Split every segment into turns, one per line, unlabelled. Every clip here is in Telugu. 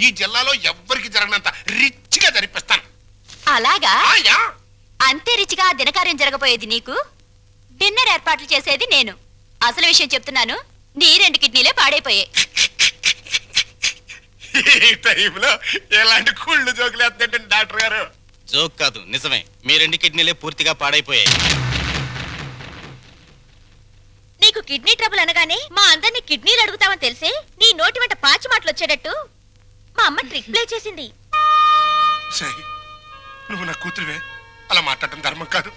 ఈ జిల్లాలో ఎవ్వరికి జరగనంత రిచ్గా జరిపిస్తాను.
అలాగా?
ఆయా
అంతే రిచిగా దినకార్యం జరగబోయేది నీకు, డిన్నర్ ఏర్పాట్లు చేసేది నేను. అసలు విషయం చెప్తున్నాను, నీ 2 కిడ్నీలే పాడైపోయాయి.
ఈ టైంలో ఎలాంటి కుళ్ళు జోకులు వేస్తుంటే డాక్టర్ గారు.
జోక్ కాదు, నిజమే. మీ 2 కిడ్నీలే పూర్తిగా పాడైపోయాయి.
నీకు కిడ్నీ ట్రబుల్ అనగానే మా అందరినీ కిడ్నీలు అడుగుతామని తెలిసే నీ నోటి వెంట పాచి మాటలు వచ్చేటట్టు మా అమ్మ ట్రిక్ ప్లే చేసింది.
సై, నువ్వు నా కూతురువే, అలా మాట్లాడటం ధర్మం కాదు.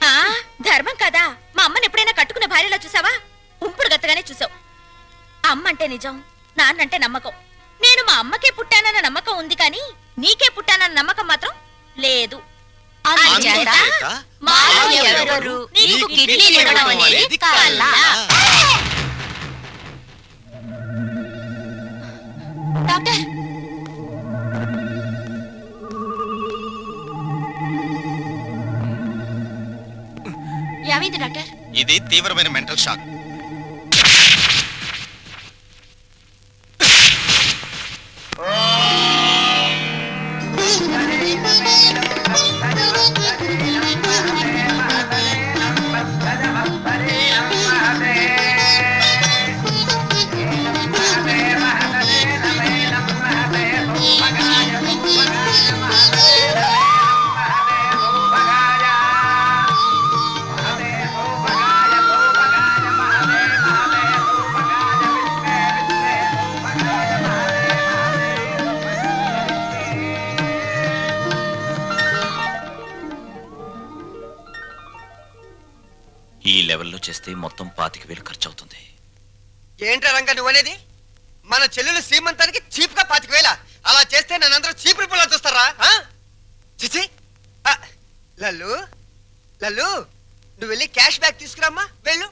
ధర్మం కాదా? మా అమ్మని ఎప్పుడైనా కట్టుకున్న భార్యలా చూసావా? ఉంపుడు గత్తగానే చూసావు. అమ్మ అంటే నిజం, నాన్నంటే నమ్మకం. నేను మా అమ్మకే పుట్టానన్న నమ్మకం ఉంది, కానీ నీకే పుట్టానన్న నమ్మకం మాత్రం లేదు. డాక్టర్, ఏమైంది డాక్టర్?
ఇది తీవ్రమైన మెంటల్ షాక్.
ఈ లెవెల్లో చేస్తే మొత్తం 25,000 ఖర్చు అవుతుంది.
ఏంట్రా రంగా నువ్వనేది? మన చెల్లెలు శ్రీమంతానికి చీప్ గా 25,000? అలా చేస్తే నన్నందరూ చీప్ రిపోర్ట్ చూస్తారా? చిచి. లల్లు లల్లు, నువ్వు వెళ్ళి క్యాష్ బ్యాక్ తీసుకురామ్మా, వెళ్ళు.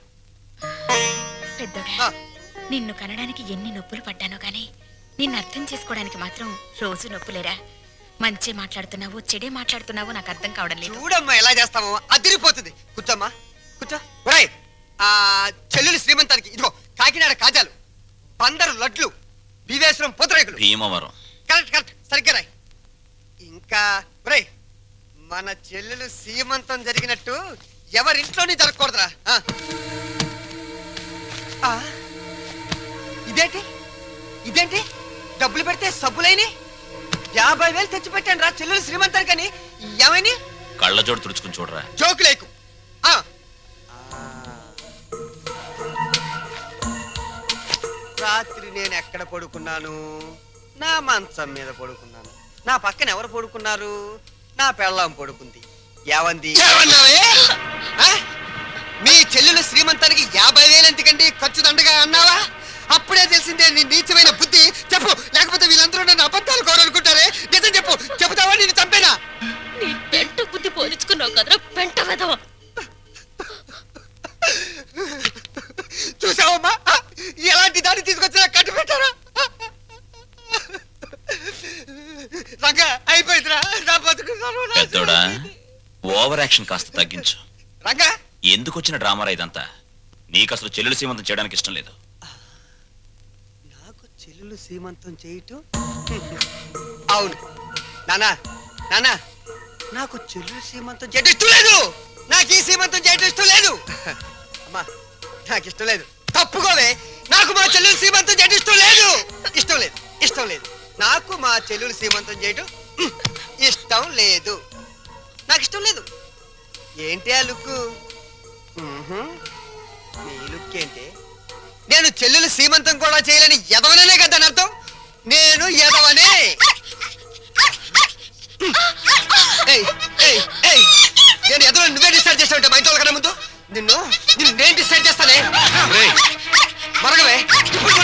పెద్దోడా, నిన్ను కనడానికి ఎన్ని నొప్పులు పడ్డానో గానీ నిన్ను అర్థం చేసుకోవడానికి మాత్రం రోజు నొప్పులేరా. మంచి మాట్లాడుతున్నావు, చెడే మాట్లాడుతున్నావు నాకు అర్థం కావడం లేదు.
చూడమ్మా ఎలా చేస్తావో, అదిరిపోతుంది. కూర్చోమ్మా, కూర్చో. చెల్లెలు శ్రీమంతానికి ఇదిగో కాకినాడ కాజాలు, 12 లడ్లు, వివేశ్వరం పూతరేకులు.
భీమవరం.
కరెక్ట్ కరెక్ట్, సరిగ్గా రాయ్. ఇంకా మన చెల్లెలు శ్రీమంతం జరిగినట్టు ఎవరింట్లోనే జరగకూడదురా. ఇదేంటి ఇదేంటి డబ్బులు పెడితే సబ్బులైని 50,000 తెచ్చి పెట్టాను రా చెల్లెలు శ్రీమంతానికని. ఏమైనా
కళ్ళజోడు తుడుచుకుని చూడరా.
జోకు లేకు. రాత్రి నేను ఎక్కడ పడుకున్నాను? నా మంచం మీద పడుకున్నాను. నా పక్కన ఎవరు పడుకున్నారు? నా పెళ్ళాం పడుకుంది. ఏవంది? మీ చెల్లెలు శ్రీమంతానికి 50,000 ఎందుకండి ఖర్చు దండగా అన్నావా? అప్పుడే తెలిసిందే నీ నీచమైన బుద్ధి. చెప్పు, లేకపోతే వీళ్ళందరూ నన్ను అబద్ధాలు కోరనుకుంటారే. నిజం చెప్పు, చెబుతావా నేను చంపేనా?
నీ పెంట బుద్ధి పోల్చుకున్నావు కదరా పెంట వెధవ.
చూసావమ్మా, ఎలాంటి దాన్ని తీసుకొచ్చినా కట్టు పెట్టారా? రంగా అయిపోయిందిరా నా బతుకు.
పెద్దోడా, ఓవర్ యాక్షన్ కాస్త తగ్గించు.
రంగా,
ఎందుకు వచ్చిన డ్రామారా ఇదంతా? నీకు అసలు చెల్లెలు సీమంతం చేయడానికి ఇష్టం లేదు.
నాకు చెల్లెలు సీమంతం చేయటం? అవును నానా, నానా నాకు చెల్లెలు సీమంతం చేయటం ఇష్టం లేదు. నాకు ఈ సీమంతం చేయటం ఇష్టం లేదు. అమ్మా, నాకు ఇష్టం లేదు. తప్పుకోవే. నాకు మా చెల్లెలు సీమంతం చేయటం ఇష్టం లేదు. ఇష్టం లేదు, ఇష్టం లేదు. నాకు మా చెల్లెలు సీమంతం చేయటం ఇష్టం లేదు. నాకు ఇష్టం లేదు. ఏంటి ఆ లుక్? నీ లుక్ ఏంటి? నేను చెల్లెలు సీమంతం కూడా చేయలేని ఎదవననే కదా అని అర్థం. నేను ఎదవనే. నేను ఎదవ నువ్వే డిసైడ్ చేస్తావు మా ఇంట్లో కన్నా ముందు. నిన్ను నేను డిసైడ్ చేస్తానే. మరగవే, ఇప్పుడు